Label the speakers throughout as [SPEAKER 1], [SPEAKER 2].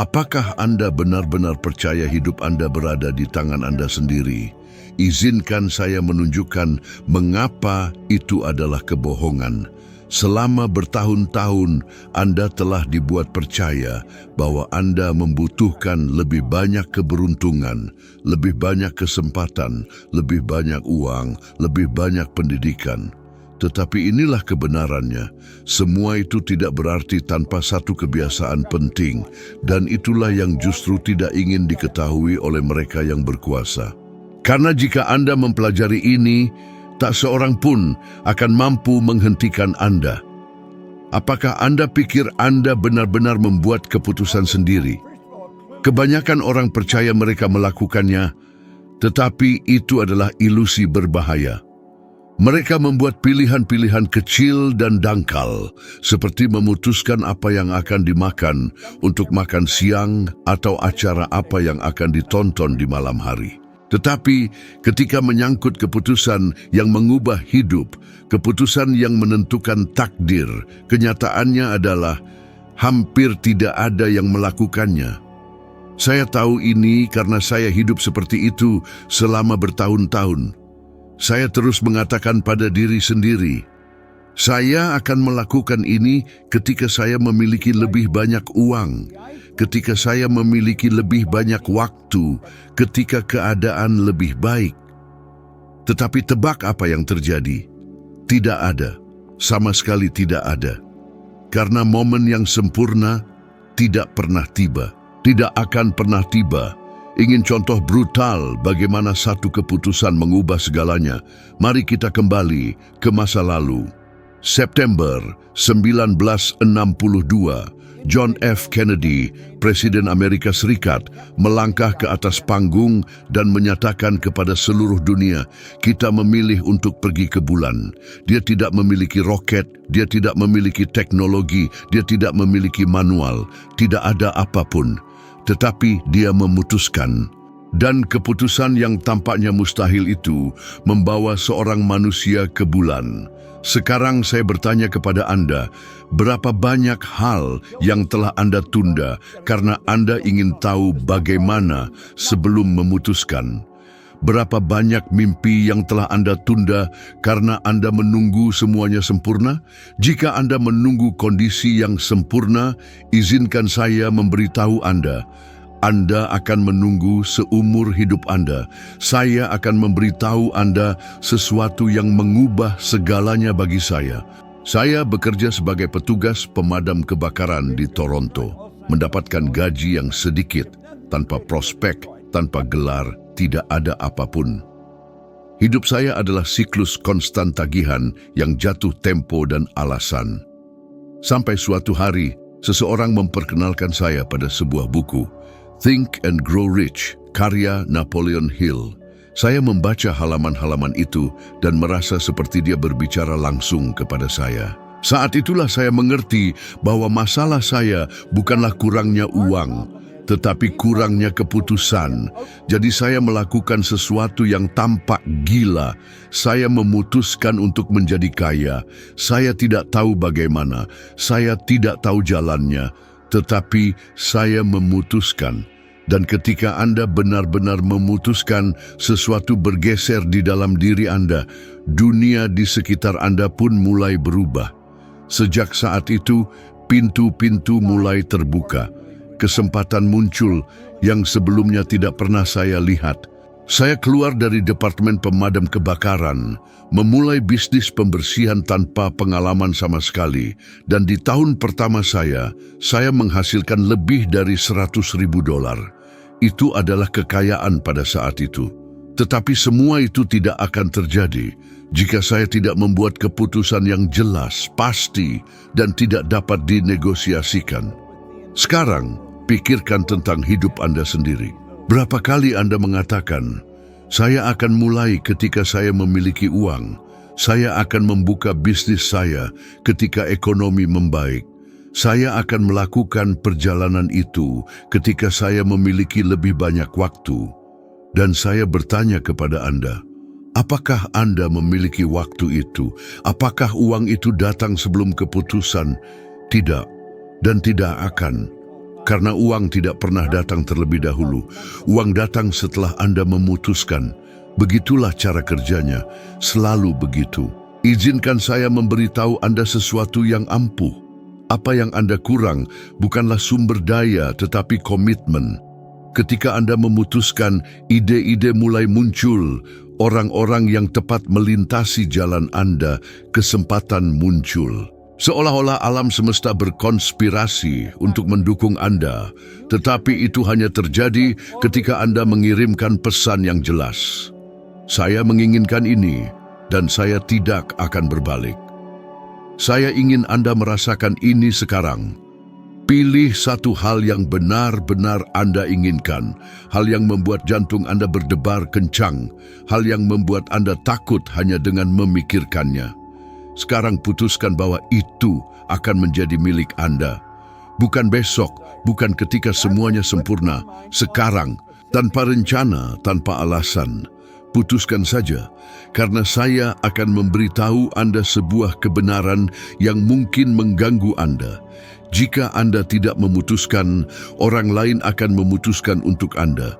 [SPEAKER 1] Apakah Anda benar-benar percaya hidup Anda berada di tangan Anda sendiri? Izinkan saya menunjukkan mengapa itu adalah kebohongan. Selama bertahun-tahun, Anda telah dibuat percaya bahwa Anda membutuhkan lebih banyak keberuntungan, lebih banyak kesempatan, lebih banyak uang, lebih banyak pendidikan. Tetapi inilah kebenarannya, semua itu tidak berarti tanpa satu kebiasaan penting, dan itulah yang justru tidak ingin diketahui oleh mereka yang berkuasa. Karena jika Anda mempelajari ini, tak seorang pun akan mampu menghentikan Anda. Apakah Anda pikir Anda benar-benar membuat keputusan sendiri? Kebanyakan orang percaya mereka melakukannya, tetapi itu adalah ilusi berbahaya. Mereka membuat pilihan-pilihan kecil dan dangkal, seperti memutuskan apa yang akan dimakan untuk makan siang atau acara apa yang akan ditonton di malam hari. Tetapi ketika menyangkut keputusan yang mengubah hidup, keputusan yang menentukan takdir, kenyataannya adalah hampir tidak ada yang melakukannya. Saya tahu ini karena saya hidup seperti itu selama bertahun-tahun. Saya terus mengatakan pada diri sendiri, saya akan melakukan ini ketika saya memiliki lebih banyak uang, ketika saya memiliki lebih banyak waktu, ketika keadaan lebih baik. Tetapi tebak apa yang terjadi? Tidak ada, sama sekali tidak ada. Karena momen yang sempurna tidak pernah tiba, tidak akan pernah tiba. Ingin contoh brutal bagaimana satu keputusan mengubah segalanya? Mari kita kembali ke masa lalu. September 1962, John F. Kennedy, Presiden Amerika Serikat, melangkah ke atas panggung dan menyatakan kepada seluruh dunia, kita memilih untuk pergi ke bulan. Dia tidak memiliki roket, dia tidak memiliki teknologi, dia tidak memiliki manual, tidak ada apapun. Tetapi dia memutuskan, dan keputusan yang tampaknya mustahil itu membawa seorang manusia ke bulan. Sekarang saya bertanya kepada Anda, berapa banyak hal yang telah Anda tunda karena Anda ingin tahu bagaimana sebelum memutuskan? Berapa banyak mimpi yang telah Anda tunda karena Anda menunggu semuanya sempurna? Jika Anda menunggu kondisi yang sempurna, izinkan saya memberitahu Anda akan menunggu seumur hidup Anda. Saya akan memberitahu Anda sesuatu yang mengubah segalanya bagi saya. Saya bekerja sebagai petugas pemadam kebakaran di Toronto, mendapatkan gaji yang sedikit, tanpa prospek, tanpa gelar, tidak ada apapun. Hidup saya adalah siklus konstan tagihan yang jatuh tempo dan alasan. Sampai suatu hari, seseorang memperkenalkan saya pada sebuah buku, Think and Grow Rich, karya Napoleon Hill. Saya membaca halaman-halaman itu dan merasa seperti dia berbicara langsung kepada saya. Saat itulah saya mengerti bahwa masalah saya bukanlah kurangnya uang, tetapi kurangnya keputusan. Jadi saya melakukan sesuatu yang tampak gila. Saya memutuskan untuk menjadi kaya. Saya tidak tahu bagaimana, saya tidak tahu jalannya, tetapi saya memutuskan. Dan ketika Anda benar-benar memutuskan, sesuatu bergeser di dalam diri Anda. Dunia di sekitar Anda pun mulai berubah. Sejak saat itu, pintu-pintu mulai terbuka. Kesempatan muncul yang sebelumnya tidak pernah saya lihat. Saya keluar dari Departemen Pemadam Kebakaran, memulai bisnis pembersihan tanpa pengalaman sama sekali. Dan di tahun pertama saya menghasilkan lebih dari $100,000. Itu adalah kekayaan pada saat itu. Tetapi semua itu tidak akan terjadi jika saya tidak membuat keputusan yang jelas, pasti, dan tidak dapat dinegosiasikan. Sekarang, pikirkan tentang hidup Anda sendiri. Berapa kali Anda mengatakan, saya akan mulai ketika saya memiliki uang, saya akan membuka bisnis saya ketika ekonomi membaik, saya akan melakukan perjalanan itu ketika saya memiliki lebih banyak waktu. Dan saya bertanya kepada Anda, apakah Anda memiliki waktu itu? Apakah uang itu datang sebelum keputusan? Tidak, dan tidak akan. Karena uang tidak pernah datang terlebih dahulu. Uang datang setelah Anda memutuskan. Begitulah cara kerjanya, selalu begitu. Izinkan saya memberitahu Anda sesuatu yang ampuh. Apa yang Anda kurang bukanlah sumber daya tetapi komitmen. Ketika Anda memutuskan, ide-ide mulai muncul. Orang-orang yang tepat melintasi jalan Anda, kesempatan muncul. Seolah-olah alam semesta berkonspirasi untuk mendukung Anda, tetapi itu hanya terjadi ketika Anda mengirimkan pesan yang jelas. Saya menginginkan ini, dan saya tidak akan berbalik. Saya ingin Anda merasakan ini sekarang. Pilih satu hal yang benar-benar Anda inginkan, hal yang membuat jantung Anda berdebar kencang, hal yang membuat Anda takut hanya dengan memikirkannya. Sekarang putuskan bahwa itu akan menjadi milik Anda. Bukan besok, bukan ketika semuanya sempurna, sekarang, tanpa rencana, tanpa alasan. Putuskan saja, karena saya akan memberitahu Anda sebuah kebenaran yang mungkin mengganggu Anda. Jika Anda tidak memutuskan, orang lain akan memutuskan untuk Anda.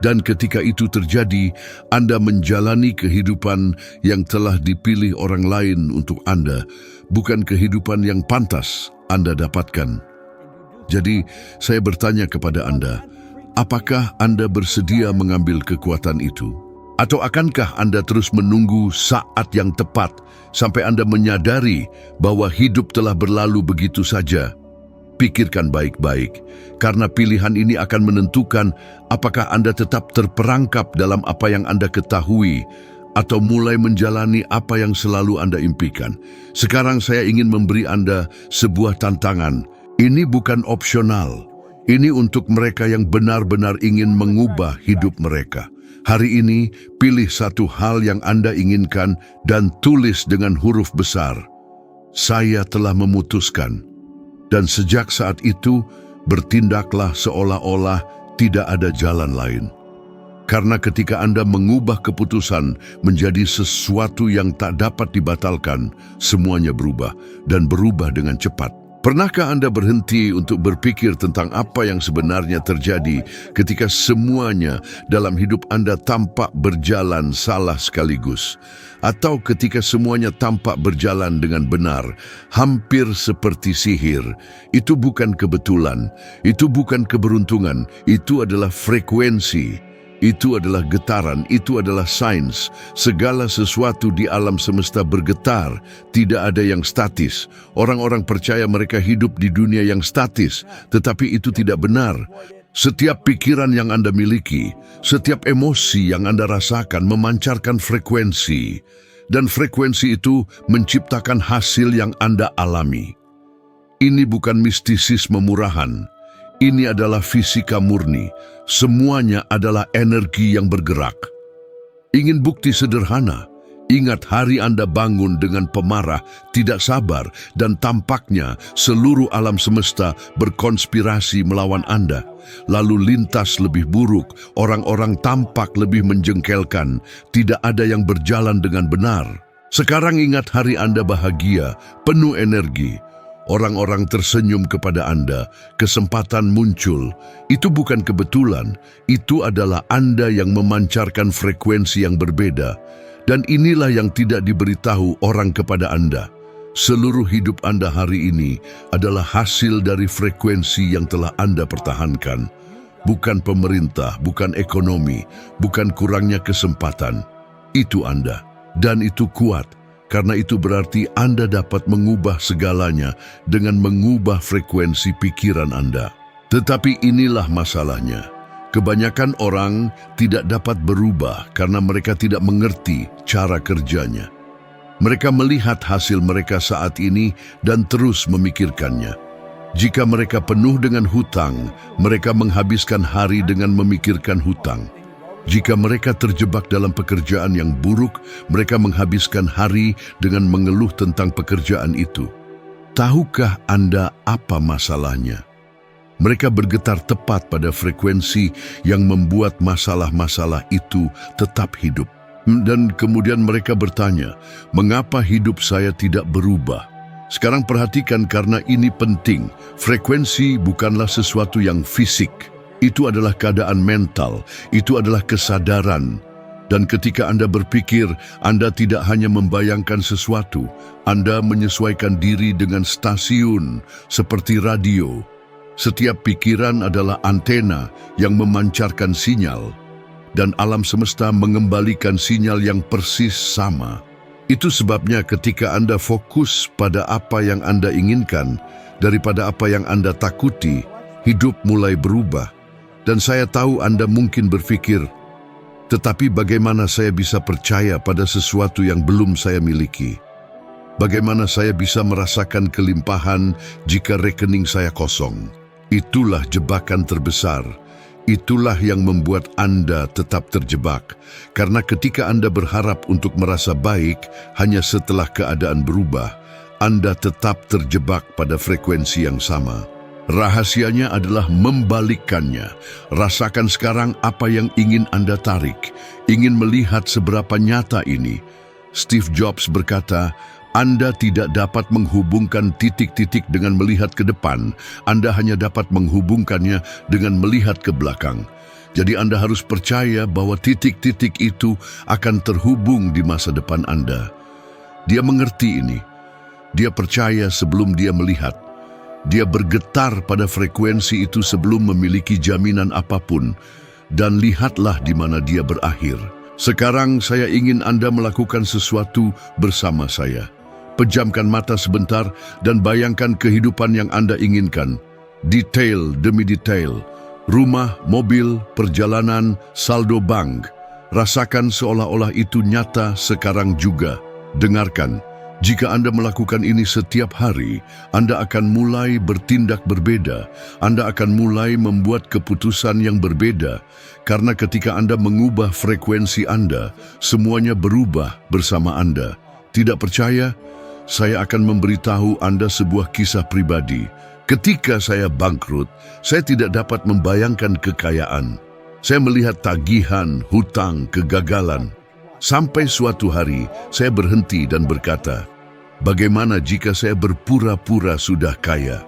[SPEAKER 1] Dan ketika itu terjadi, Anda menjalani kehidupan yang telah dipilih orang lain untuk Anda, bukan kehidupan yang pantas Anda dapatkan. Jadi, saya bertanya kepada Anda, apakah Anda bersedia mengambil kekuatan itu? Atau akankah Anda terus menunggu saat yang tepat sampai Anda menyadari bahwa hidup telah berlalu begitu saja? Pikirkan baik-baik, karena pilihan ini akan menentukan apakah Anda tetap terperangkap dalam apa yang Anda ketahui atau mulai menjalani apa yang selalu Anda impikan. Sekarang saya ingin memberi Anda sebuah tantangan. Ini bukan opsional. Ini untuk mereka yang benar-benar ingin mengubah hidup mereka. Hari ini, pilih satu hal yang Anda inginkan dan tulis dengan huruf besar. Saya telah memutuskan. Dan sejak saat itu, bertindaklah seolah-olah tidak ada jalan lain. Karena ketika Anda mengubah keputusan menjadi sesuatu yang tak dapat dibatalkan, semuanya berubah dan berubah dengan cepat. Pernahkah Anda berhenti untuk berpikir tentang apa yang sebenarnya terjadi ketika semuanya dalam hidup Anda tampak berjalan salah sekaligus? Atau ketika semuanya tampak berjalan dengan benar, hampir seperti sihir? Itu bukan kebetulan, itu bukan keberuntungan, itu adalah frekuensi. Itu adalah getaran, itu adalah sains. Segala sesuatu di alam semesta bergetar, tidak ada yang statis. Orang-orang percaya mereka hidup di dunia yang statis, tetapi itu tidak benar. Setiap pikiran yang Anda miliki, setiap emosi yang Anda rasakan memancarkan frekuensi, dan frekuensi itu menciptakan hasil yang Anda alami. Ini bukan mistisisme murahan. Ini adalah fisika murni. Semuanya adalah energi yang bergerak. Ingin bukti sederhana? Ingat hari Anda bangun dengan pemarah, tidak sabar, dan tampaknya seluruh alam semesta berkonspirasi melawan Anda. Lalu lintas lebih buruk, orang-orang tampak lebih menjengkelkan, tidak ada yang berjalan dengan benar. Sekarang ingat hari Anda bahagia, penuh energi. Orang-orang tersenyum kepada Anda, kesempatan muncul. Itu bukan kebetulan, itu adalah Anda yang memancarkan frekuensi yang berbeda. Dan inilah yang tidak diberitahu orang kepada Anda. Seluruh hidup Anda hari ini adalah hasil dari frekuensi yang telah Anda pertahankan. Bukan pemerintah, bukan ekonomi, bukan kurangnya kesempatan. Itu Anda, dan itu kuat. Karena itu berarti Anda dapat mengubah segalanya dengan mengubah frekuensi pikiran Anda. Tetapi inilah masalahnya. Kebanyakan orang tidak dapat berubah karena mereka tidak mengerti cara kerjanya. Mereka melihat hasil mereka saat ini dan terus memikirkannya. Jika mereka penuh dengan hutang, mereka menghabiskan hari dengan memikirkan hutang. Jika mereka terjebak dalam pekerjaan yang buruk, mereka menghabiskan hari dengan mengeluh tentang pekerjaan itu. Tahukah Anda apa masalahnya? Mereka bergetar tepat pada frekuensi yang membuat masalah-masalah itu tetap hidup. Dan kemudian mereka bertanya, mengapa hidup saya tidak berubah? Sekarang perhatikan karena ini penting. Frekuensi bukanlah sesuatu yang fisik. Itu adalah keadaan mental, itu adalah kesadaran. Dan ketika Anda berpikir, Anda tidak hanya membayangkan sesuatu, Anda menyesuaikan diri dengan stasiun seperti radio. Setiap pikiran adalah antena yang memancarkan sinyal, dan alam semesta mengembalikan sinyal yang persis sama. Itu sebabnya ketika Anda fokus pada apa yang Anda inginkan, daripada apa yang Anda takuti, hidup mulai berubah. Dan saya tahu Anda mungkin berpikir, tetapi bagaimana saya bisa percaya pada sesuatu yang belum saya miliki? Bagaimana saya bisa merasakan kelimpahan jika rekening saya kosong? Itulah jebakan terbesar. Itulah yang membuat Anda tetap terjebak. Karena ketika Anda berharap untuk merasa baik hanya setelah keadaan berubah, Anda tetap terjebak pada frekuensi yang sama. Rahasianya adalah membalikkannya. Rasakan sekarang apa yang ingin Anda tarik. Ingin melihat seberapa nyata ini. Steve Jobs berkata, Anda tidak dapat menghubungkan titik-titik dengan melihat ke depan. Anda hanya dapat menghubungkannya dengan melihat ke belakang. Jadi Anda harus percaya bahwa titik-titik itu akan terhubung di masa depan Anda. Dia mengerti ini. Dia percaya sebelum dia melihat. Dia bergetar pada frekuensi itu sebelum memiliki jaminan apapun. Dan lihatlah di mana dia berakhir. Sekarang saya ingin Anda melakukan sesuatu bersama saya. Pejamkan mata sebentar dan bayangkan kehidupan yang Anda inginkan. Detail demi detail. Rumah, mobil, perjalanan, saldo bank. Rasakan seolah-olah itu nyata sekarang juga. Dengarkan. Jika Anda melakukan ini setiap hari, Anda akan mulai bertindak berbeda. Anda akan mulai membuat keputusan yang berbeda. Karena ketika Anda mengubah frekuensi Anda, semuanya berubah bersama Anda. Tidak percaya? Saya akan memberitahu Anda sebuah kisah pribadi. Ketika saya bangkrut, saya tidak dapat membayangkan kekayaan. Saya melihat tagihan, hutang, kegagalan. Sampai suatu hari, saya berhenti dan berkata, bagaimana jika saya berpura-pura sudah kaya?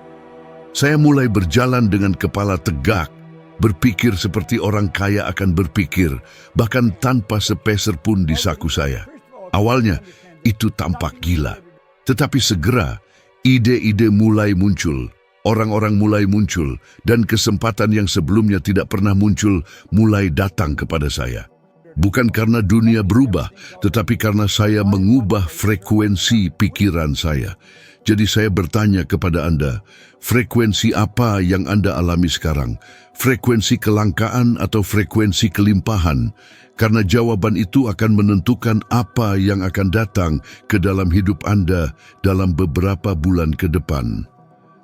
[SPEAKER 1] Saya mulai berjalan dengan kepala tegak, berpikir seperti orang kaya akan berpikir, bahkan tanpa sepeser pun di saku saya. Awalnya, itu tampak gila. Tetapi segera, ide-ide mulai muncul, orang-orang mulai muncul, dan kesempatan yang sebelumnya tidak pernah muncul mulai datang kepada saya. Bukan karena dunia berubah, tetapi karena saya mengubah frekuensi pikiran saya. Jadi saya bertanya kepada Anda, frekuensi apa yang Anda alami sekarang? Frekuensi kelangkaan atau frekuensi kelimpahan? Karena jawaban itu akan menentukan apa yang akan datang ke dalam hidup Anda dalam beberapa bulan ke depan.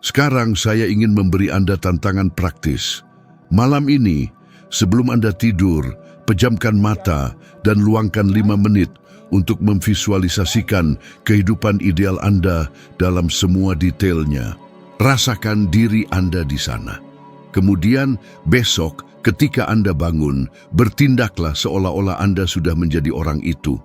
[SPEAKER 1] Sekarang saya ingin memberi Anda tantangan praktis. Malam ini, sebelum Anda tidur, pejamkan mata dan luangkan 5 menit untuk memvisualisasikan kehidupan ideal Anda dalam semua detailnya. Rasakan diri Anda di sana. Kemudian besok ketika Anda bangun, bertindaklah seolah-olah Anda sudah menjadi orang itu.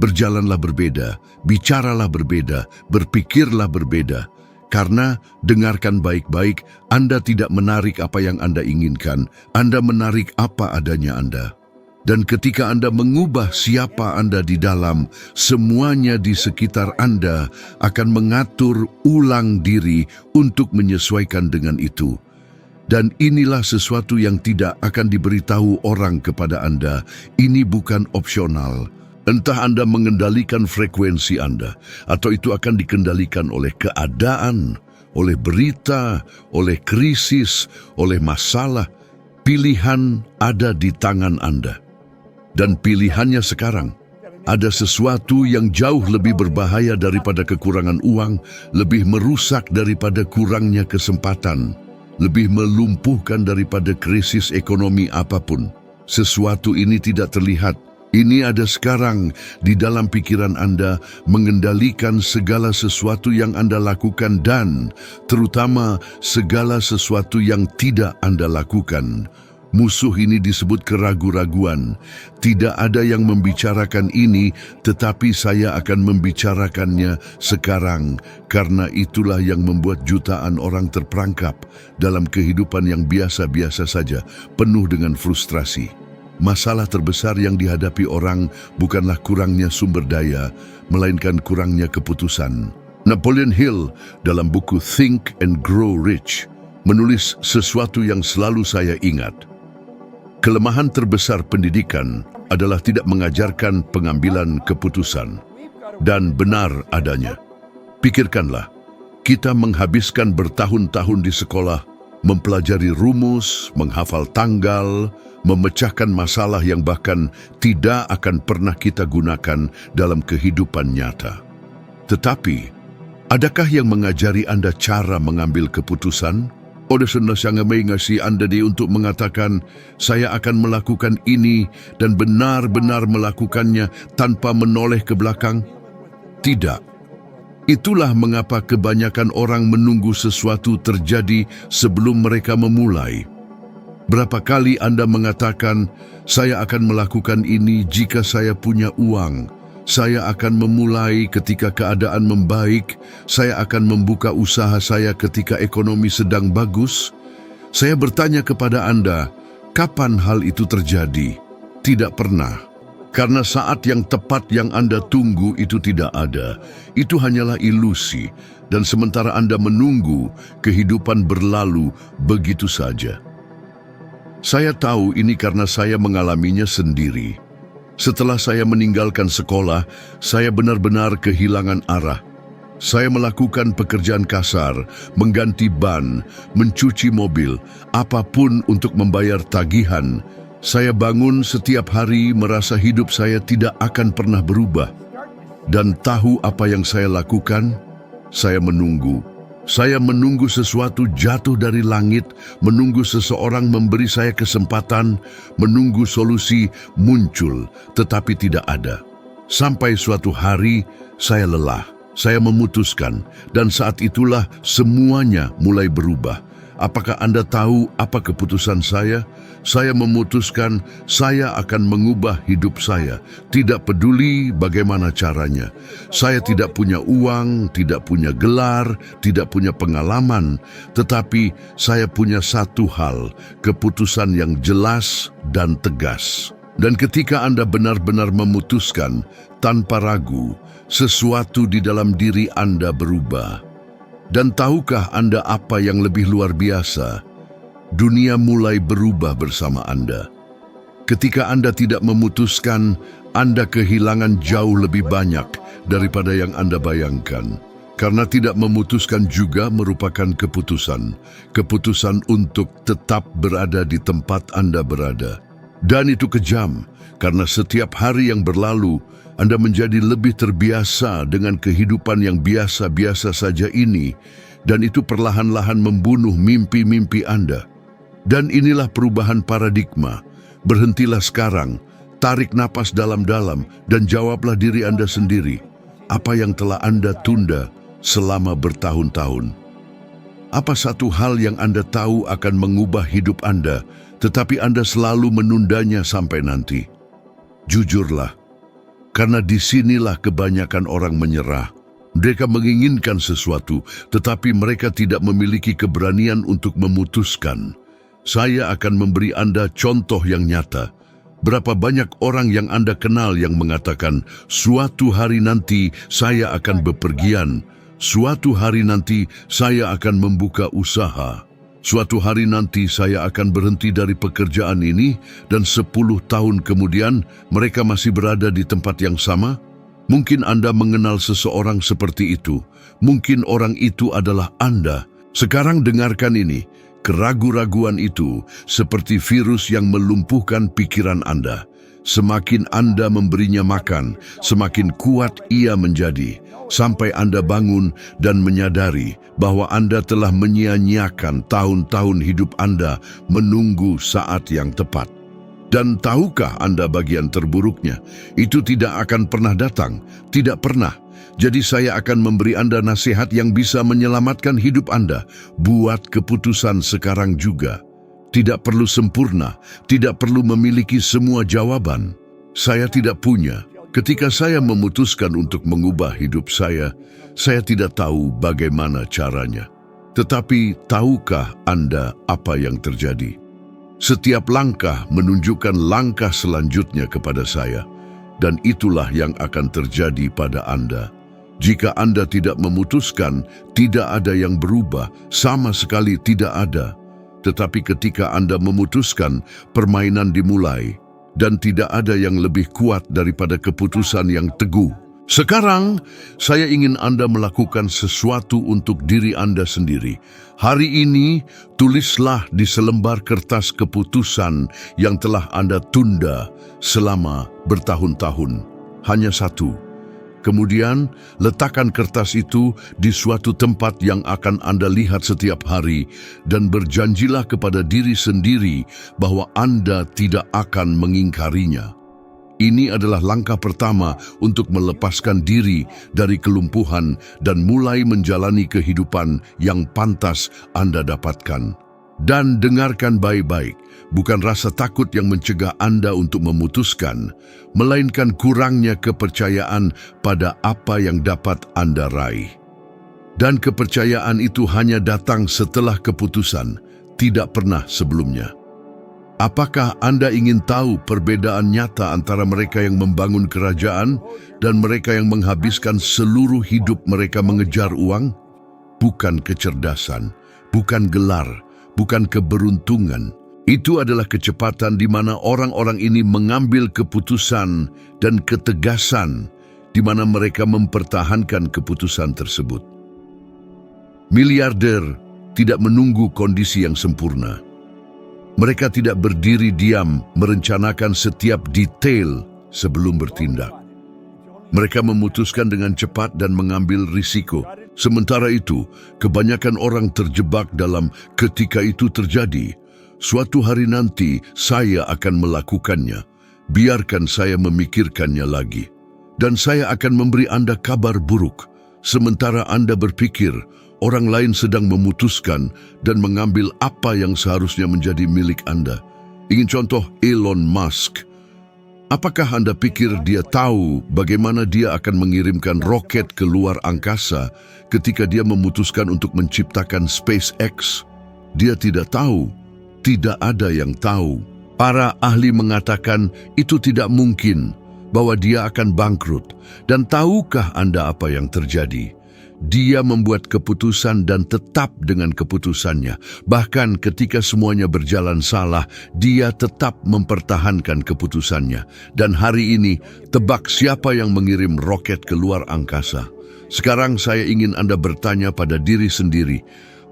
[SPEAKER 1] Berjalanlah berbeda, bicaralah berbeda, berpikirlah berbeda. Karena, dengarkan baik-baik, Anda tidak menarik apa yang Anda inginkan, Anda menarik apa adanya Anda. Dan ketika Anda mengubah siapa Anda di dalam, semuanya di sekitar Anda akan mengatur ulang diri untuk menyesuaikan dengan itu. Dan inilah sesuatu yang tidak akan diberitahu orang kepada Anda. Ini bukan opsional. Entah Anda mengendalikan frekuensi Anda, atau itu akan dikendalikan oleh keadaan, oleh berita, oleh krisis, oleh masalah. Pilihan ada di tangan Anda. Dan pilihannya sekarang, ada sesuatu yang jauh lebih berbahaya daripada kekurangan uang, lebih merusak daripada kurangnya kesempatan, lebih melumpuhkan daripada krisis ekonomi apapun. Sesuatu ini tidak terlihat. Ini ada sekarang di dalam pikiran Anda, mengendalikan segala sesuatu yang Anda lakukan dan terutama segala sesuatu yang tidak Anda lakukan. Musuh ini disebut keraguan-raguan. Tidak ada yang membicarakan ini, tetapi saya akan membicarakannya sekarang, karena itulah yang membuat jutaan orang terperangkap dalam kehidupan yang biasa-biasa saja, penuh dengan frustrasi. Masalah terbesar yang dihadapi orang bukanlah kurangnya sumber daya, melainkan kurangnya keputusan. Napoleon Hill dalam buku Think and Grow Rich menulis sesuatu yang selalu saya ingat. Kelemahan terbesar pendidikan adalah tidak mengajarkan pengambilan keputusan dan benar adanya. Pikirkanlah, kita menghabiskan bertahun-tahun di sekolah, mempelajari rumus, menghafal tanggal, memecahkan masalah yang bahkan tidak akan pernah kita gunakan dalam kehidupan nyata. Tetapi, adakah yang mengajari Anda cara mengambil keputusan? Odesana sangat mengasihi Anda untuk mengatakan, saya akan melakukan ini dan benar-benar melakukannya tanpa menoleh ke belakang? Tidak. Itulah mengapa kebanyakan orang menunggu sesuatu terjadi sebelum mereka memulai. Berapa kali Anda mengatakan, saya akan melakukan ini jika saya punya uang. Saya akan memulai ketika keadaan membaik, saya akan membuka usaha saya ketika ekonomi sedang bagus. Saya bertanya kepada Anda, kapan hal itu terjadi? Tidak pernah. Karena saat yang tepat yang Anda tunggu itu tidak ada. Itu hanyalah ilusi. Dan sementara Anda menunggu, kehidupan berlalu begitu saja. Saya tahu ini karena saya mengalaminya sendiri. Setelah saya meninggalkan sekolah, saya benar-benar kehilangan arah. Saya melakukan pekerjaan kasar, mengganti ban, mencuci mobil, apapun untuk membayar tagihan. Saya bangun setiap hari merasa hidup saya tidak akan pernah berubah. Dan tahu apa yang saya lakukan? Saya menunggu. Saya menunggu sesuatu jatuh dari langit, menunggu seseorang memberi saya kesempatan, menunggu solusi muncul, tetapi tidak ada. Sampai suatu hari, saya lelah, saya memutuskan, dan saat itulah semuanya mulai berubah. Apakah Anda tahu apa keputusan saya? Saya memutuskan saya akan mengubah hidup saya. Tidak peduli bagaimana caranya. Saya tidak punya uang, tidak punya gelar, tidak punya pengalaman. Tetapi saya punya satu hal, keputusan yang jelas dan tegas. Dan ketika Anda benar-benar memutuskan, tanpa ragu, sesuatu di dalam diri Anda berubah. Dan tahukah Anda apa yang lebih luar biasa? Dunia mulai berubah bersama Anda. Ketika Anda tidak memutuskan, Anda kehilangan jauh lebih banyak daripada yang Anda bayangkan. Karena tidak memutuskan juga merupakan keputusan. Keputusan untuk tetap berada di tempat Anda berada. Dan itu kejam, karena setiap hari yang berlalu, Anda menjadi lebih terbiasa dengan kehidupan yang biasa-biasa saja ini, dan itu perlahan-lahan membunuh mimpi-mimpi Anda. Dan inilah perubahan paradigma. Berhentilah sekarang, tarik napas dalam-dalam, dan jawablah diri Anda sendiri. Apa yang telah Anda tunda selama bertahun-tahun? Apa satu hal yang Anda tahu akan mengubah hidup Anda, tetapi Anda selalu menundanya sampai nanti? Jujurlah. Karena disinilah kebanyakan orang menyerah. Mereka menginginkan sesuatu, tetapi mereka tidak memiliki keberanian untuk memutuskan. Saya akan memberi Anda contoh yang nyata. Berapa banyak orang yang Anda kenal yang mengatakan, suatu hari nanti saya akan bepergian. Suatu hari nanti saya akan membuka usaha. Suatu hari nanti saya akan berhenti dari pekerjaan ini dan 10 tahun kemudian mereka masih berada di tempat yang sama. Mungkin Anda mengenal seseorang seperti itu. Mungkin orang itu adalah Anda. Sekarang dengarkan ini. Keraguan-raguan itu seperti virus yang melumpuhkan pikiran Anda. Semakin Anda memberinya makan, semakin kuat ia menjadi. Sampai Anda bangun dan menyadari bahwa Anda telah menyia-nyiakan tahun-tahun hidup Anda menunggu saat yang tepat. Dan tahukah Anda bagian terburuknya? Itu tidak akan pernah datang, tidak pernah. Jadi saya akan memberi Anda nasihat yang bisa menyelamatkan hidup Anda. Buat keputusan sekarang juga. Tidak perlu sempurna, tidak perlu memiliki semua jawaban. Saya tidak punya. Ketika saya memutuskan untuk mengubah hidup saya tidak tahu bagaimana caranya. Tetapi tahukah Anda apa yang terjadi? Setiap langkah menunjukkan langkah selanjutnya kepada saya, dan itulah yang akan terjadi pada Anda. Jika Anda tidak memutuskan, tidak ada yang berubah, sama sekali tidak ada. Tetapi ketika Anda memutuskan, permainan dimulai, dan tidak ada yang lebih kuat daripada keputusan yang teguh. Sekarang, saya ingin Anda melakukan sesuatu untuk diri Anda sendiri. Hari ini, tulislah di selembar kertas keputusan yang telah Anda tunda selama bertahun-tahun. Hanya satu. Kemudian, letakkan kertas itu di suatu tempat yang akan Anda lihat setiap hari dan berjanjilah kepada diri sendiri bahwa Anda tidak akan mengingkarinya. Ini adalah langkah pertama untuk melepaskan diri dari kelumpuhan dan mulai menjalani kehidupan yang pantas Anda dapatkan. Dan dengarkan baik-baik, bukan rasa takut yang mencegah Anda untuk memutuskan, melainkan kurangnya kepercayaan pada apa yang dapat Anda raih. Dan kepercayaan itu hanya datang setelah keputusan, tidak pernah sebelumnya. Apakah Anda ingin tahu perbedaan nyata antara mereka yang membangun kerajaan dan mereka yang menghabiskan seluruh hidup mereka mengejar uang? Bukan kecerdasan, bukan gelar, bukan keberuntungan. Itu adalah kecepatan di mana orang-orang ini mengambil keputusan dan ketegasan di mana mereka mempertahankan keputusan tersebut. Miliarder tidak menunggu kondisi yang sempurna. Mereka tidak berdiri diam merencanakan setiap detail sebelum bertindak. Mereka memutuskan dengan cepat dan mengambil risiko. Sementara itu, kebanyakan orang terjebak dalam ketika itu terjadi. Suatu hari nanti saya akan melakukannya. Biarkan saya memikirkannya lagi. Dan saya akan memberi Anda kabar buruk. Sementara Anda berpikir, orang lain sedang memutuskan dan mengambil apa yang seharusnya menjadi milik Anda. Ingin contoh Elon Musk. Apakah Anda pikir dia tahu bagaimana dia akan mengirimkan roket ke luar angkasa ketika dia memutuskan untuk menciptakan SpaceX? Dia tidak tahu. Tidak ada yang tahu. Para ahli mengatakan itu tidak mungkin, bahwa dia akan bangkrut. Dan tahukah Anda apa yang terjadi? Dia membuat keputusan dan tetap dengan keputusannya. Bahkan ketika semuanya berjalan salah, dia tetap mempertahankan keputusannya. Dan hari ini, tebak siapa yang mengirim roket ke luar angkasa. Sekarang saya ingin Anda bertanya pada diri sendiri,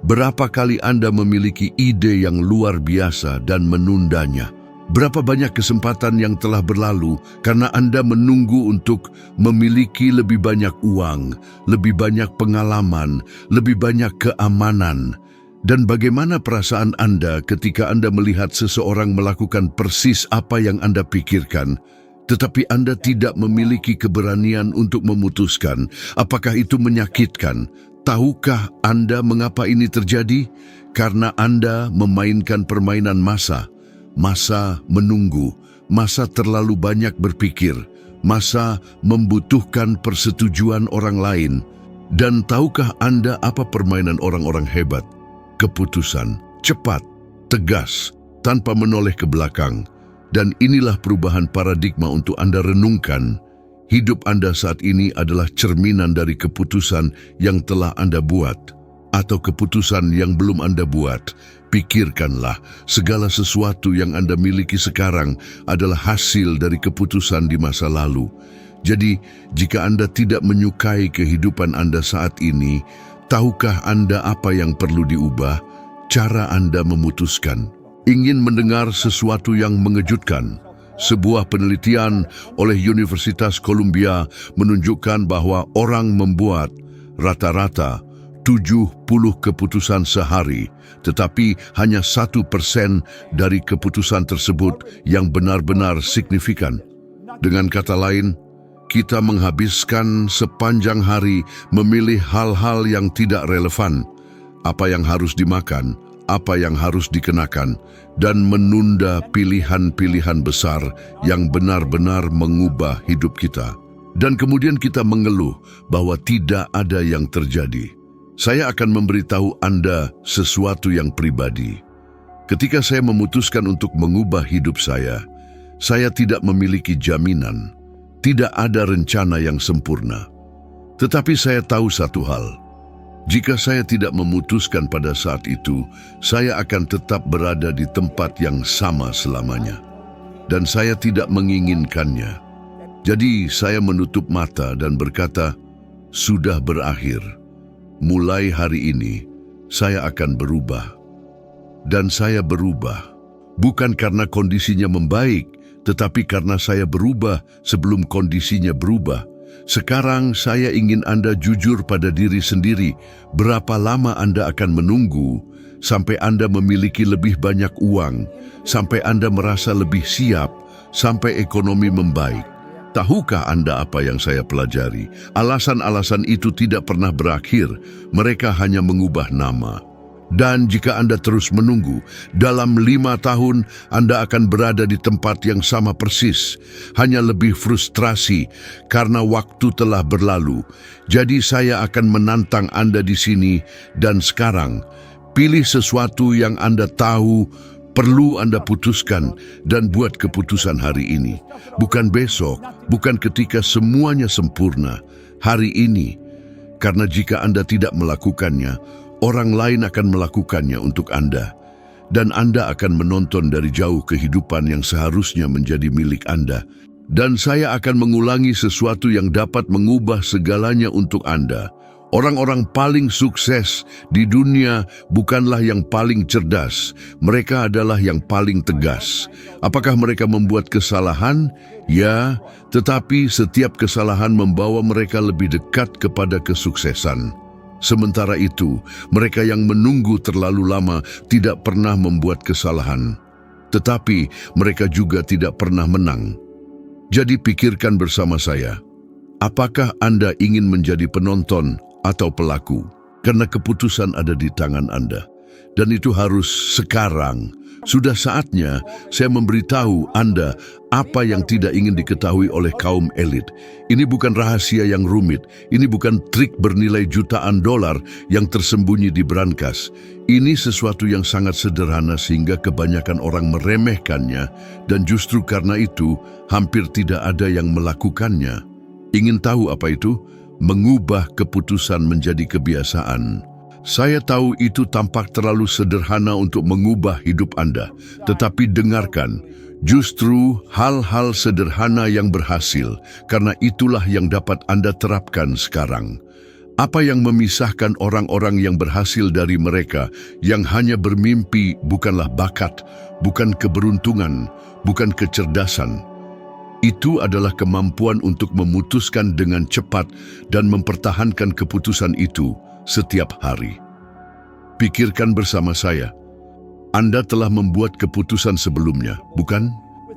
[SPEAKER 1] berapa kali Anda memiliki ide yang luar biasa dan menundanya? Berapa banyak kesempatan yang telah berlalu karena Anda menunggu untuk memiliki lebih banyak uang, lebih banyak pengalaman, lebih banyak keamanan? Dan bagaimana perasaan Anda ketika Anda melihat seseorang melakukan persis apa yang Anda pikirkan, tetapi Anda tidak memiliki keberanian untuk memutuskan? Apakah itu menyakitkan? Tahukah Anda mengapa ini terjadi? Karena Anda memainkan permainan masa. Masa menunggu, masa terlalu banyak berpikir, masa membutuhkan persetujuan orang lain. Dan tahukah Anda apa permainan orang-orang hebat? Keputusan, cepat, tegas, tanpa menoleh ke belakang. Dan inilah perubahan paradigma untuk Anda renungkan. Hidup Anda saat ini adalah cerminan dari keputusan yang telah Anda buat, atau keputusan yang belum Anda buat. Pikirkanlah, segala sesuatu yang Anda miliki sekarang adalah hasil dari keputusan di masa lalu. Jadi, jika Anda tidak menyukai kehidupan Anda saat ini, tahukah Anda apa yang perlu diubah? Cara Anda memutuskan. Ingin mendengar sesuatu yang mengejutkan? Sebuah penelitian oleh Universitas Columbia menunjukkan bahwa orang membuat rata-rata 70 keputusan sehari, tetapi hanya 1% dari keputusan tersebut yang benar-benar signifikan. Dengan kata lain, kita menghabiskan sepanjang hari memilih hal-hal yang tidak relevan. Apa yang harus dimakan, apa yang harus dikenakan dan menunda pilihan-pilihan besar yang benar-benar mengubah hidup kita. Dan kemudian kita mengeluh bahwa tidak ada yang terjadi. Saya akan memberitahu Anda sesuatu yang pribadi. Ketika saya memutuskan untuk mengubah hidup saya tidak memiliki jaminan, tidak ada rencana yang sempurna. Tetapi saya tahu satu hal, jika saya tidak memutuskan pada saat itu, saya akan tetap berada di tempat yang sama selamanya. Dan saya tidak menginginkannya. Jadi saya menutup mata dan berkata, sudah berakhir. Mulai hari ini, saya akan berubah. Dan saya berubah, bukan karena kondisinya membaik, tetapi karena saya berubah sebelum kondisinya berubah. Sekarang saya ingin Anda jujur pada diri sendiri. Berapa lama Anda akan menunggu sampai Anda memiliki lebih banyak uang, sampai Anda merasa lebih siap, sampai ekonomi membaik? Tahukah Anda apa yang saya pelajari? Alasan-alasan itu tidak pernah berakhir. Mereka hanya mengubah nama. Dan jika Anda terus menunggu, dalam 5 tahun Anda akan berada di tempat yang sama persis, hanya lebih frustrasi karena waktu telah berlalu. Jadi saya akan menantang Anda di sini dan sekarang. Pilih sesuatu yang Anda tahu perlu Anda putuskan dan buat keputusan hari ini. Bukan besok, bukan ketika semuanya sempurna. Hari ini. Karena jika Anda tidak melakukannya, orang lain akan melakukannya untuk Anda. Dan Anda akan menonton dari jauh kehidupan yang seharusnya menjadi milik Anda. Dan saya akan mengulangi sesuatu yang dapat mengubah segalanya untuk Anda. Orang-orang paling sukses di dunia bukanlah yang paling cerdas. Mereka adalah yang paling tegas. Apakah mereka membuat kesalahan? Ya, tetapi setiap kesalahan membawa mereka lebih dekat kepada kesuksesan. Sementara itu, mereka yang menunggu terlalu lama tidak pernah membuat kesalahan. Tetapi mereka juga tidak pernah menang. Jadi pikirkan bersama saya, apakah Anda ingin menjadi penonton atau pelaku? Karena keputusan ada di tangan Anda. Dan itu harus sekarang. Sudah saatnya saya memberitahu Anda apa yang tidak ingin diketahui oleh kaum elit. Ini bukan rahasia yang rumit. Ini bukan trik bernilai jutaan dolar yang tersembunyi di brankas. Ini sesuatu yang sangat sederhana sehingga kebanyakan orang meremehkannya. Dan justru karena itu hampir tidak ada yang melakukannya. Ingin tahu apa itu? Mengubah keputusan menjadi kebiasaan. Saya tahu itu tampak terlalu sederhana untuk mengubah hidup Anda, tetapi dengarkan, justru hal-hal sederhana yang berhasil, karena itulah yang dapat Anda terapkan sekarang. Apa yang memisahkan orang-orang yang berhasil dari mereka yang hanya bermimpi bukanlah bakat, bukan keberuntungan, bukan kecerdasan. Itu adalah kemampuan untuk memutuskan dengan cepat dan mempertahankan keputusan itu setiap hari. Pikirkan bersama saya, Anda telah membuat keputusan sebelumnya, bukan?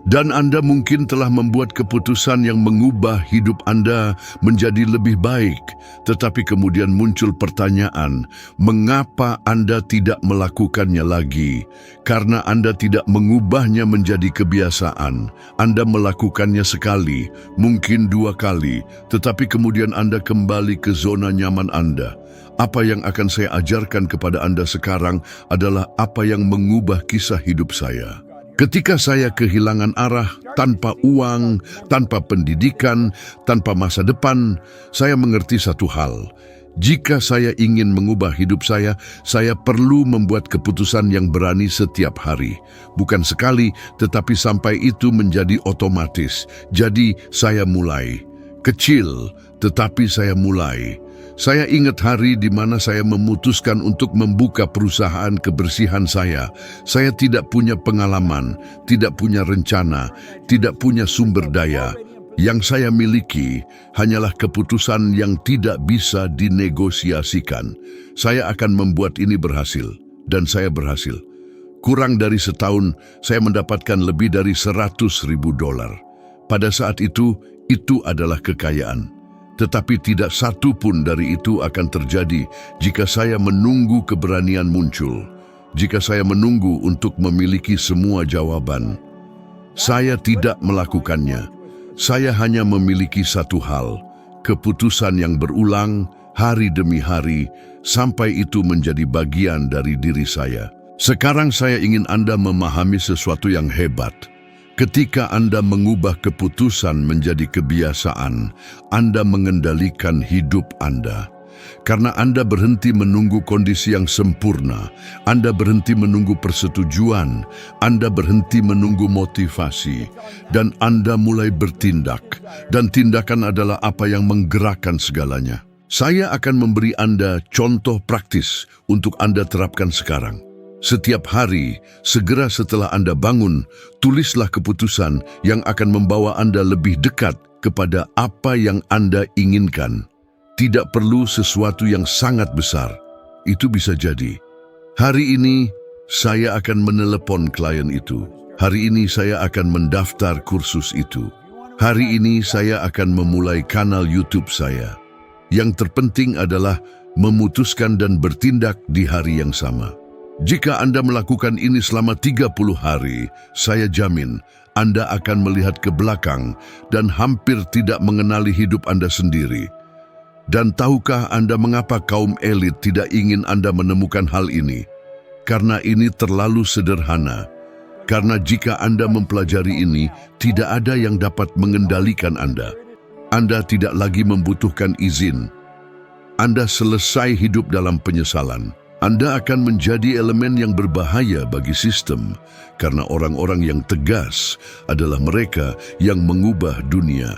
[SPEAKER 1] Dan Anda mungkin telah membuat keputusan yang mengubah hidup Anda menjadi lebih baik. Tetapi kemudian muncul pertanyaan, mengapa Anda tidak melakukannya lagi? Karena Anda tidak mengubahnya menjadi kebiasaan. Anda melakukannya sekali, mungkin 2 kali, tetapi kemudian Anda kembali ke zona nyaman Anda. Apa yang akan saya ajarkan kepada Anda sekarang adalah apa yang mengubah kisah hidup saya. Ketika saya kehilangan arah, tanpa uang, tanpa pendidikan, tanpa masa depan, saya mengerti satu hal. Jika saya ingin mengubah hidup saya perlu membuat keputusan yang berani setiap hari. Bukan sekali, tetapi sampai itu menjadi otomatis. Jadi saya mulai. Kecil, tetapi saya mulai. Saya ingat hari di mana saya memutuskan untuk membuka perusahaan kebersihan saya. Saya tidak punya pengalaman, tidak punya rencana, tidak punya sumber daya. Yang saya miliki hanyalah keputusan yang tidak bisa dinegosiasikan. Saya akan membuat ini berhasil, dan saya berhasil. Kurang dari setahun, saya mendapatkan lebih dari $100.000. Pada saat itu adalah kekayaan. Tetapi tidak satu pun dari itu akan terjadi jika saya menunggu keberanian muncul. jika saya menunggu untuk memiliki semua jawaban. Saya tidak melakukannya. Saya hanya memiliki satu hal, keputusan yang berulang hari demi hari, sampai itu menjadi bagian dari diri saya. Sekarang saya ingin Anda memahami sesuatu yang hebat. Ketika Anda mengubah keputusan menjadi kebiasaan, Anda mengendalikan hidup Anda. Karena Anda berhenti menunggu kondisi yang sempurna, Anda berhenti menunggu persetujuan, Anda berhenti menunggu motivasi, dan Anda mulai bertindak. Dan tindakan adalah apa yang menggerakkan segalanya. Saya akan memberi Anda contoh praktis untuk Anda terapkan sekarang. Setiap hari, segera setelah Anda bangun, tulislah keputusan yang akan membawa Anda lebih dekat kepada apa yang Anda inginkan. Tidak perlu sesuatu yang sangat besar. Itu bisa jadi, hari ini saya akan menelepon klien itu. Hari ini saya akan mendaftar kursus itu. Hari ini saya akan memulai kanal YouTube saya. Yang terpenting adalah memutuskan dan bertindak di hari yang sama. Jika Anda melakukan ini selama 30 hari, saya jamin Anda akan melihat ke belakang dan hampir tidak mengenali hidup Anda sendiri. Dan tahukah Anda mengapa kaum elit tidak ingin Anda menemukan hal ini? Karena ini terlalu sederhana. Karena jika Anda mempelajari ini, tidak ada yang dapat mengendalikan Anda. Anda tidak lagi membutuhkan izin. Anda selesai hidup dalam penyesalan. Anda akan menjadi elemen yang berbahaya bagi sistem, karena orang-orang yang tegas adalah mereka yang mengubah dunia.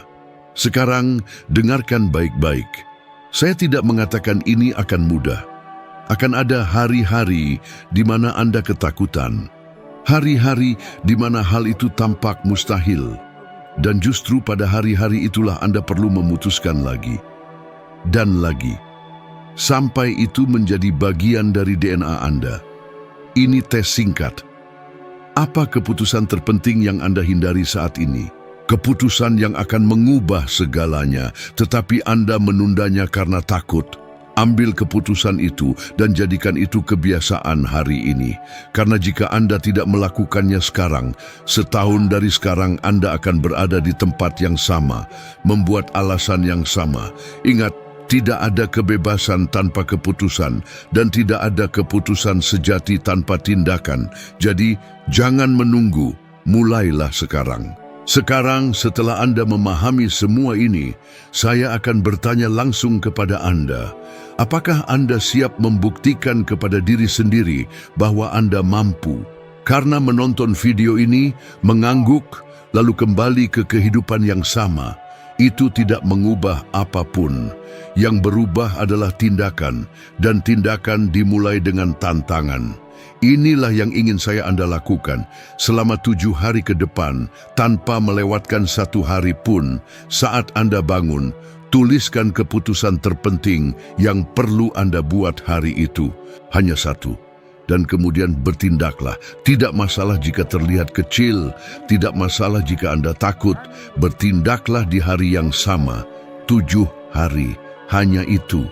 [SPEAKER 1] Sekarang, dengarkan baik-baik. Saya tidak mengatakan ini akan mudah. Akan ada hari-hari di mana Anda ketakutan. Hari-hari di mana hal itu tampak mustahil. Dan justru pada hari-hari itulah Anda perlu memutuskan lagi. Dan lagi. Sampai itu menjadi bagian dari DNA Anda. Ini tes singkat. Apa keputusan terpenting yang Anda hindari saat ini? Keputusan yang akan mengubah segalanya, tetapi Anda menundanya karena takut. Ambil keputusan itu dan jadikan itu kebiasaan hari ini. Karena jika Anda tidak melakukannya sekarang, setahun dari sekarang Anda akan berada di tempat yang sama, membuat alasan yang sama. Ingat, tidak ada kebebasan tanpa keputusan dan tidak ada keputusan sejati tanpa tindakan. Jadi, jangan menunggu, mulailah sekarang. Sekarang, setelah Anda memahami semua ini, saya akan bertanya langsung kepada Anda. Apakah Anda siap membuktikan kepada diri sendiri bahwa Anda mampu? Karena menonton video ini, mengangguk, lalu kembali ke kehidupan yang sama, itu tidak mengubah apapun. Yang berubah adalah tindakan, dan tindakan dimulai dengan tantangan. Inilah yang ingin Anda lakukan selama 7 hari ke depan, tanpa melewatkan satu hari pun. Saat Anda bangun, tuliskan keputusan terpenting yang perlu Anda buat hari itu. Hanya satu. Dan kemudian bertindaklah. Tidak masalah jika terlihat kecil, tidak masalah jika Anda takut. Bertindaklah di hari yang sama. 7 hari, hanya itu.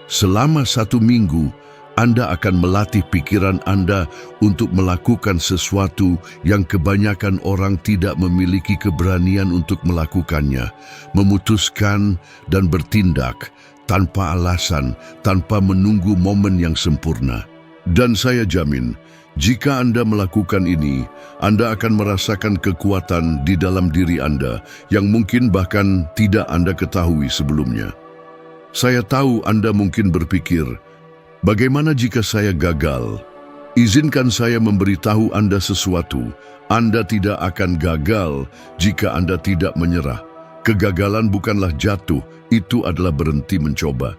[SPEAKER 1] Selama 1 minggu, Anda akan melatih pikiran Anda untuk melakukan sesuatu yang kebanyakan orang tidak memiliki keberanian untuk melakukannya. Memutuskan dan bertindak tanpa alasan, tanpa menunggu momen yang sempurna. Dan saya jamin, jika Anda melakukan ini, Anda akan merasakan kekuatan di dalam diri Anda yang mungkin bahkan tidak Anda ketahui sebelumnya. Saya tahu Anda mungkin berpikir, bagaimana jika saya gagal? Izinkan saya memberitahu Anda sesuatu. Anda tidak akan gagal jika Anda tidak menyerah. Kegagalan bukanlah jatuh, itu adalah berhenti mencoba.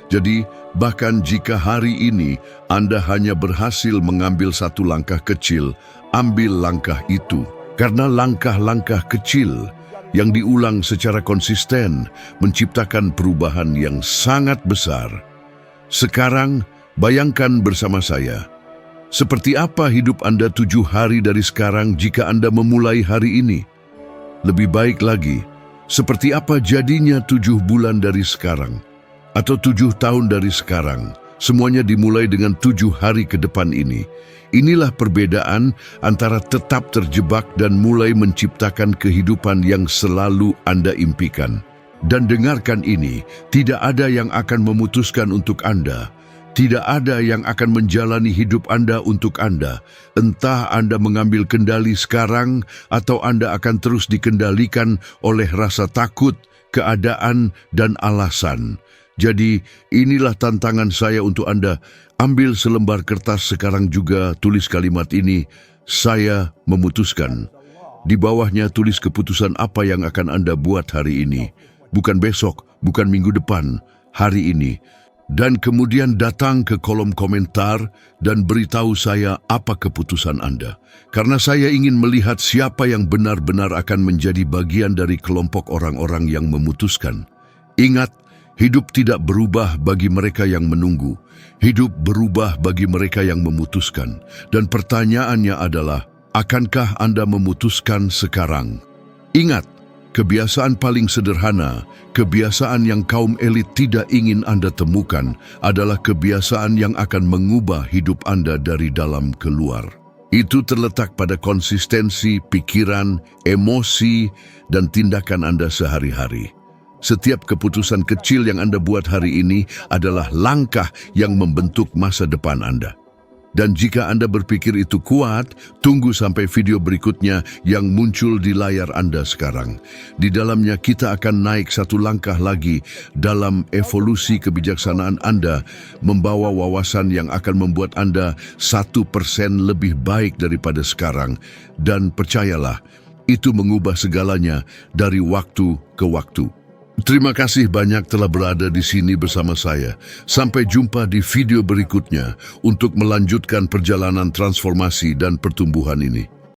[SPEAKER 1] Jadi, bahkan jika hari ini Anda hanya berhasil mengambil satu langkah kecil, ambil langkah itu. Karena langkah-langkah kecil yang diulang secara konsisten menciptakan perubahan yang sangat besar. Sekarang, bayangkan bersama saya, seperti apa hidup Anda 7 hari dari sekarang jika Anda memulai hari ini? Lebih baik lagi, seperti apa jadinya 7 bulan dari sekarang? Atau 7 tahun dari sekarang, Semuanya dimulai dengan 7 hari ke depan ini. Inilah perbedaan antara tetap terjebak dan mulai menciptakan kehidupan yang selalu Anda impikan. Dan dengarkan ini, tidak ada yang akan memutuskan untuk Anda. Tidak ada yang akan menjalani hidup Anda untuk Anda. Entah Anda mengambil kendali sekarang atau Anda akan terus dikendalikan oleh rasa takut, keadaan, dan alasan. Jadi, inilah tantangan saya untuk Anda. Ambil selembar kertas sekarang juga, tulis kalimat ini, saya memutuskan. Di bawahnya tulis keputusan apa yang akan Anda buat hari ini. Bukan besok, bukan minggu depan, hari ini. Dan kemudian datang ke kolom komentar dan beritahu saya apa keputusan Anda. Karena saya ingin melihat siapa yang benar-benar akan menjadi bagian dari kelompok orang-orang yang memutuskan. Ingat, hidup tidak berubah bagi mereka yang menunggu. Hidup berubah bagi mereka yang memutuskan. Dan pertanyaannya adalah, akankah Anda memutuskan sekarang? Ingat, kebiasaan paling sederhana, kebiasaan yang kaum elit tidak ingin Anda temukan, adalah kebiasaan yang akan mengubah hidup Anda dari dalam keluar. Itu terletak pada konsistensi, pikiran, emosi, dan tindakan Anda sehari-hari. Setiap keputusan kecil yang Anda buat hari ini adalah langkah yang membentuk masa depan Anda. Dan jika Anda berpikir itu kuat, tunggu sampai video berikutnya yang muncul di layar Anda sekarang. Di dalamnya kita akan naik satu langkah lagi dalam evolusi kebijaksanaan Anda, membawa wawasan yang akan membuat Anda 1% lebih baik daripada sekarang. Dan percayalah, itu mengubah segalanya dari waktu ke waktu. Terima kasih banyak telah berada di sini bersama saya. Sampai jumpa di video berikutnya untuk melanjutkan perjalanan transformasi dan pertumbuhan ini.